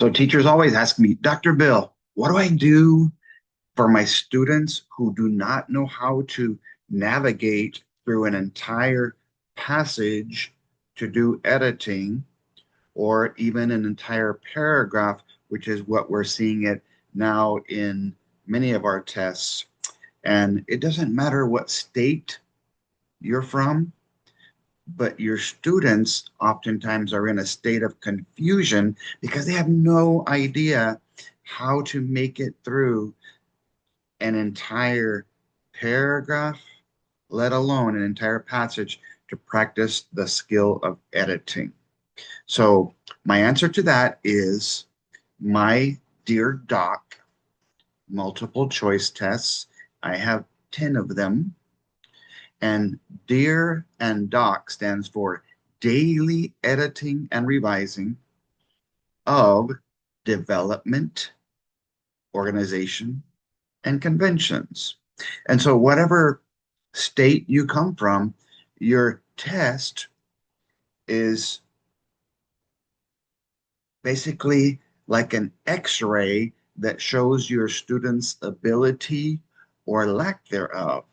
So teachers always ask me, Dr. Bill, what do I do for my students who do not know how to navigate through an entire passage to do editing or even an entire paragraph, which is what we're seeing it now in many of our tests. And it doesn't matter what state you're from, but your students oftentimes are in a state of confusion because they have no idea how to make it through an entire paragraph, let alone an entire passage to practice the skill of editing. So, my answer to that is my Dear Doc multiple choice tests. I have 10 of them. And DEAR and DOC stands for Daily Editing and Revising of Development, Organization, and Conventions. And so, whatever state you come from, your test is basically like an x-ray that shows your student's ability or lack thereof.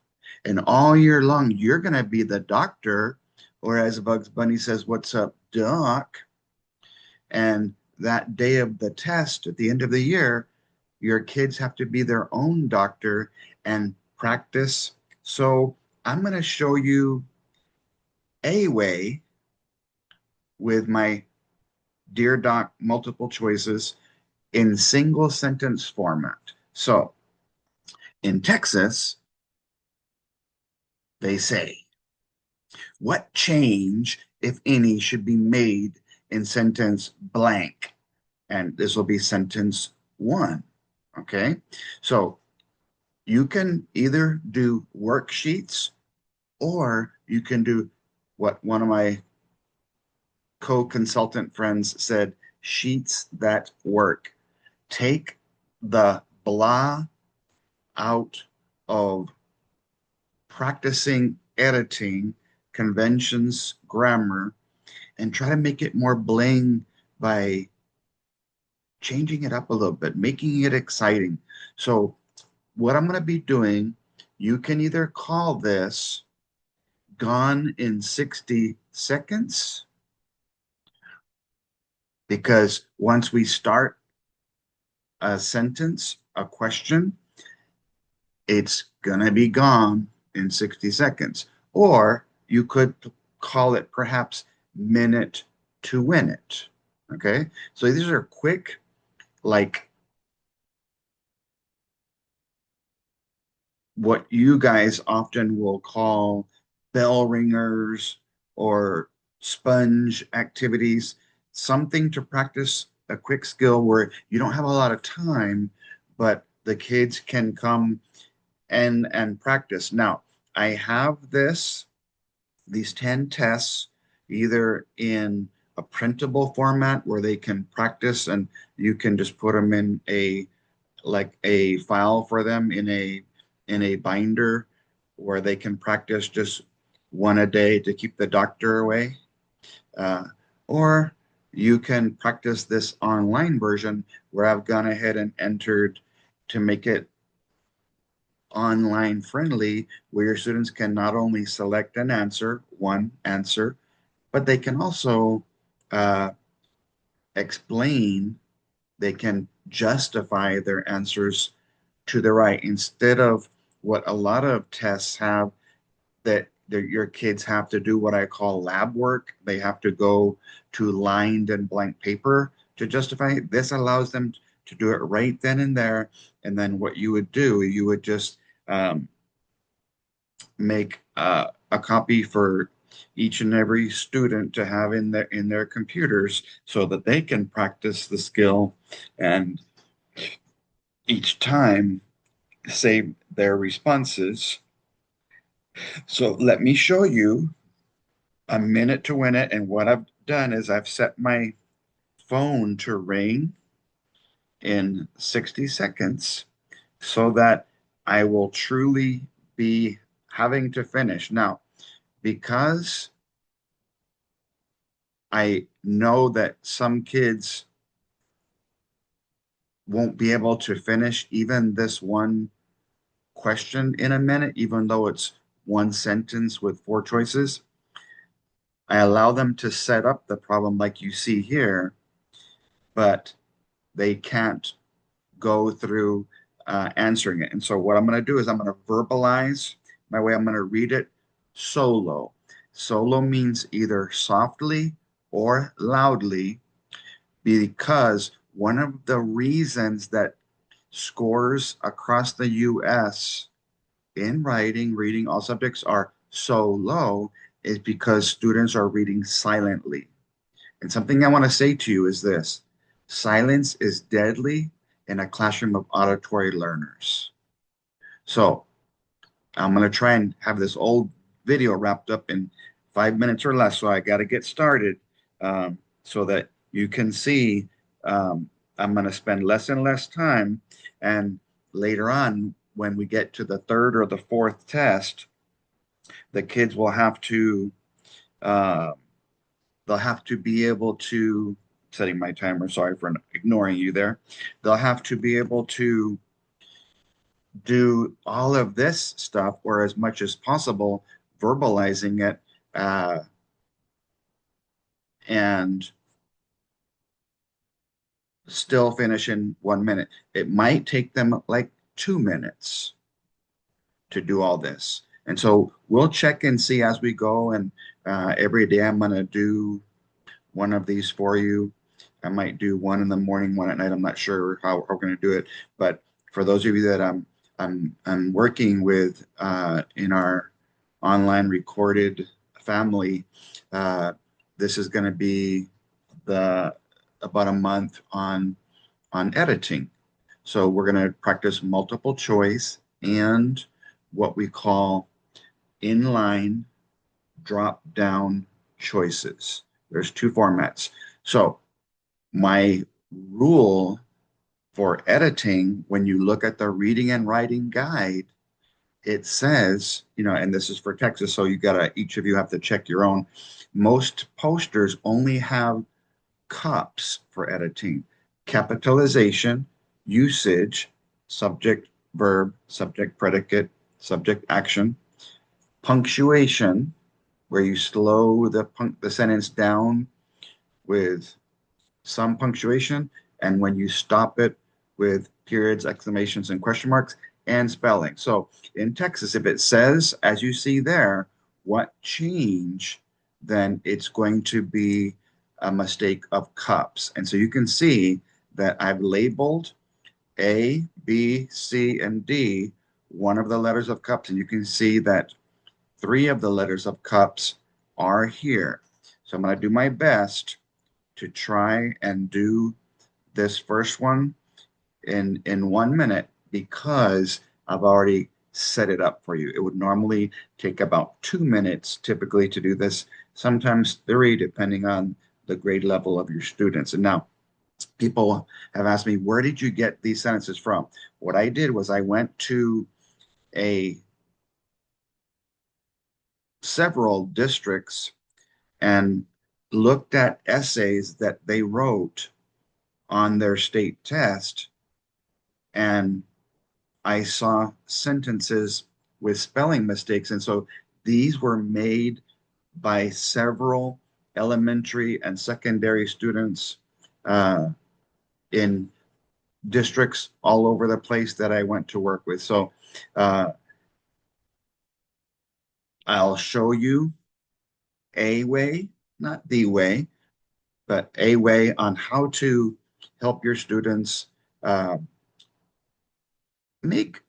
And all year long, you're going to be the doctor, or as Bugs Bunny says, "What's up, doc?" And that day of the test at the end of the year, your kids have to be their own doctor and practice. So I'm going to show you a way with my Dear Doc multiple choices in single sentence format. So in Texas, they say, what change, if any, should be made in sentence blank? And this will be sentence one. Okay. So you can either do worksheets or you can do what one of my co-consultant friends said, sheets that work. Take the blah out of practicing editing, conventions, grammar, and try to make it more bling by changing it up a little bit, making it exciting. So, what I'm going to be doing, you can either call this Gone in 60 Seconds, because once we start a sentence, a question, it's going to be gone in 60 seconds. Or you could call it perhaps Minute to Win It. Okay. So these are quick, like what you guys often will call bell ringers or sponge activities, something to practice a quick skill where you don't have a lot of time, but the kids can come and practice. Now, I have these 10 tests either in a printable format where they can practice and you can just put them in a like a file for them in a binder where they can practice just one a day to keep the doctor away. Uh, or you can practice this online version where I've gone ahead and entered to make it online friendly, where your students can not only select an answer, one answer, but they can also uh, explain, they can justify their answers to the right instead of what a lot of tests have that your kids have to do what I call lab work. They have to go to lined and blank paper to justify it. This allows them to do it right then and there. And then what you would do, you would just make a copy for each and every student to have in their computers so that they can practice the skill and each time save their responses. So let me show you a minute to win it. And what I've done is I've set my phone to ring in 60 seconds so that I will truly be having to finish. Now, because I know that some kids won't be able to finish even this one question in a minute, even though it's one sentence with four choices. I allow them to set up the problem like you see here, but they can't go through answering it. And so what I'm going to do is I'm going to verbalize my way. I'm going to read it solo. Solo means either softly or loudly, because one of the reasons that scores across the US in writing, reading, all subjects are so low is because students are reading silently. And something I want to say to you is this: silence is deadly in a classroom of auditory learners. So I'm going to try and have this old video wrapped up in 5 minutes or less. So I got to get started so that you can see. I'm going to spend less and less time. And later on, when we get to the third or the fourth test, the kids will have to uh, they'll have to be able to, setting my timer, sorry for ignoring you there. They'll have to be able to do all of this stuff, or as much as possible, verbalizing it and still finish in 1 minute. It might take them like 2 minutes to do all this. And so we'll check and see as we go. And every day I'm going to do one of these for you. I might do one in the morning, one at night. I'm not sure how we're going to do it, but for those of you that I'm working with in our online recorded family, uh, this is going to be the about a month on editing. So we're going to practice multiple choice and what we call inline drop down choices. There's two formats. So my rule for editing, when you look at the reading and writing guide, it says, and this is for Texas, so you gotta, each of you have to check your own. Most posters only have cups for editing: capitalization, usage, subject, verb, subject, predicate, subject, action, punctuation, where you slow the sentence down with some punctuation, and when you stop it with periods, exclamations, and question marks, and spelling. So in Texas, if it says, as you see there, what change, then it's going to be a mistake of cups. And so you can see that I've labeled A, B, C, and D one of the letters of cups, and you can see that three of the letters of cups are here. So I'm going to do my best to try and do this first one in 1 minute, because I've already set it up for you. It would normally take about 2 minutes typically to do this, sometimes three, depending on the grade level of your students. And now people have asked me, where did you get these sentences from? What I did was I went to a several districts and looked at essays that they wrote on their state test, and I saw sentences with spelling mistakes. And so these were made by several elementary and secondary students in districts all over the place that I went to work with. So uh, I'll show you a way, not the way, but a way on how to help your students uh, make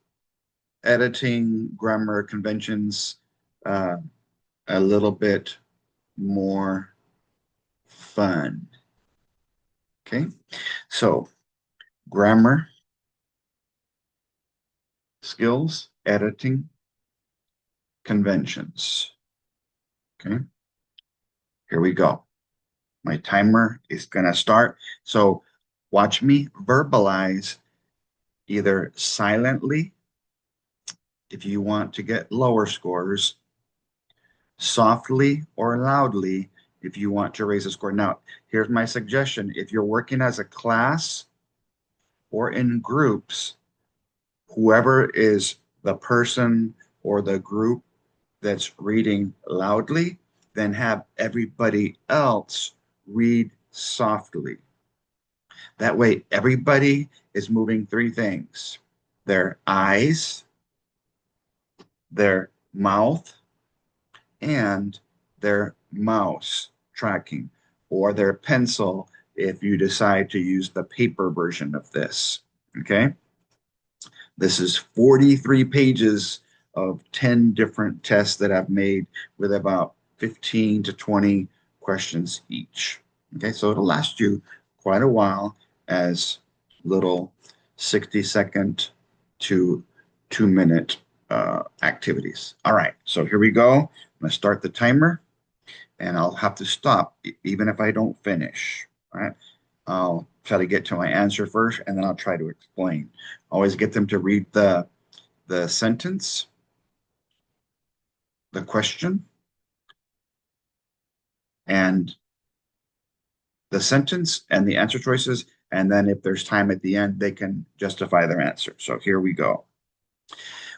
editing grammar conventions uh, a little bit more fun. Okay, so grammar skills, editing conventions. Okay, here we go. My timer is going to start. So watch me verbalize either silently if you want to get lower scores, softly or loudly if you want to raise a score. Now, here's my suggestion. If you're working as a class, or in groups, whoever is the person or the group that's reading loudly, then have everybody else read softly. That way, everybody is moving three things: their eyes, their mouth, and their mouse tracking, or their pencil if you decide to use the paper version of this. Okay. This is 43 pages of 10 different tests that I've made with about 15 to 20 questions each. Okay, so it'll last you quite a while as little 60-second to 2-minute activities. All right, so here we go. I'm going to start the timer and I'll have to stop even if I don't finish. All right. I'll try to get to my answer first, and then I'll try to explain. Always get them to read the sentence, the question, and the sentence and the answer choices. And then if there's time at the end, they can justify their answer. So here we go.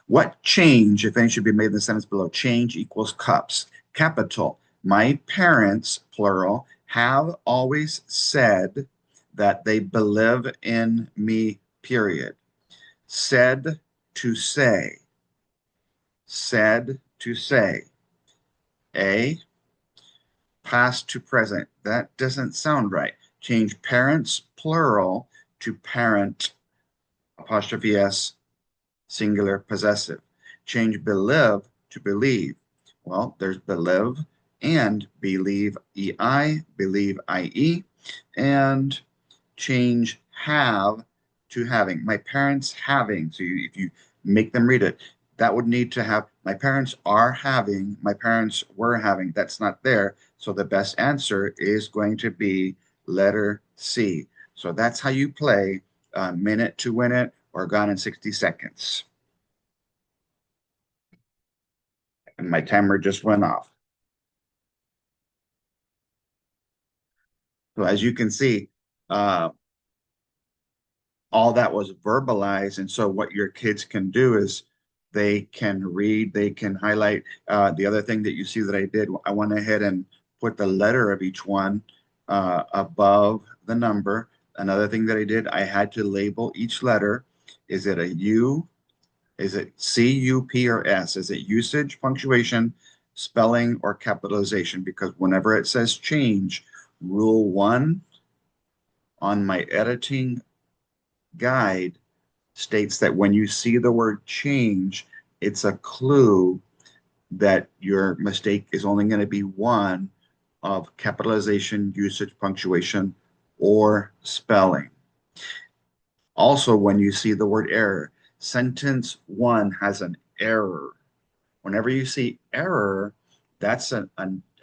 What change, if any, should be made in the sentence below? Change equals cups. Capital. My parents, plural, have always said that they believe in me, period. Said to say. Said to say. A, past to present. That doesn't sound right. Change parents, plural, to parent, apostrophe S, singular possessive. Change believe to believe. Well, there's believe and believe EI, believe IE, and change have to having. My parents having. So if you make them read it, that would need to have my parents are having, my parents were having. That's not there. So the best answer is going to be letter C. So that's how you play Minute to Win It or Gone in 60 Seconds. And my timer just went off. So as you can see, uh, all that was verbalized. And so what your kids can do is they can read, they can highlight. The other thing that you see that I did, I went ahead and put the letter of each one above the number. Another thing that I did, I had to label each letter. Is it a U? Is it C, U, P, or S? Is it usage, punctuation, spelling, or capitalization? Because whenever it says change, rule one on my editing guide states that when you see the word change, it's a clue that your mistake is only going to be one of capitalization, usage, punctuation, or spelling. Also, when you see the word error, sentence one has an error. Whenever you see error, that's a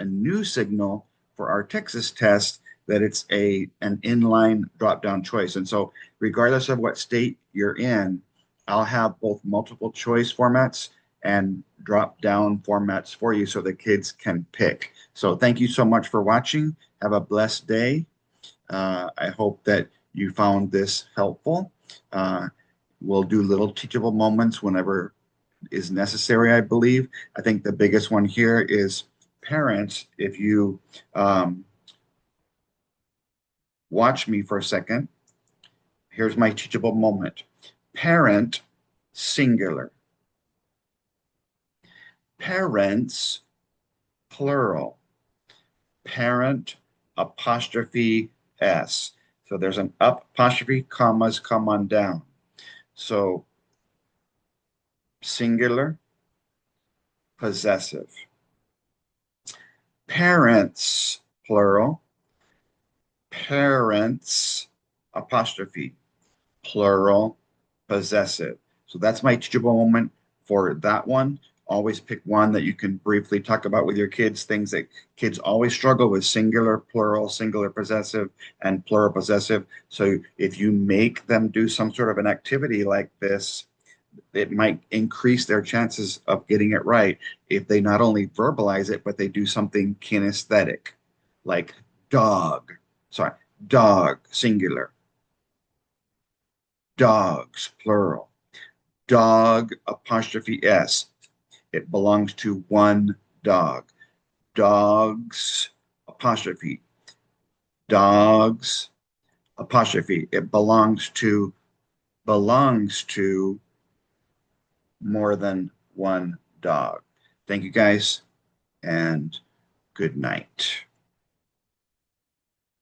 new signal for our Texas test that it's an inline drop-down choice. And so regardless of what state you're in, I'll have both multiple choice formats and drop-down formats for you so the kids can pick. So thank you so much for watching. Have a blessed day. I hope that you found this helpful. We'll do little teachable moments whenever is necessary, I believe. I think the biggest one here is parents. If you watch me for a second, here's my teachable moment. Parent, singular. Parents, plural. Parent, apostrophe S. So there's an up apostrophe, commas come on down. So singular, possessive. Parents, plural. Parents, apostrophe, plural, possessive. So that's my teachable moment for that one. Always pick one that you can briefly talk about with your kids, things that kids always struggle with: singular, plural, singular possessive, and plural possessive. So if you make them do some sort of an activity like this, it might increase their chances of getting it right if they not only verbalize it, but they do something kinesthetic, like dog, sorry, dog, singular, Dogs, plural. Dog apostrophe S. It belongs to one dog. Dogs apostrophe. Dogs apostrophe. It belongs to more than one dog. Thank you guys and good night.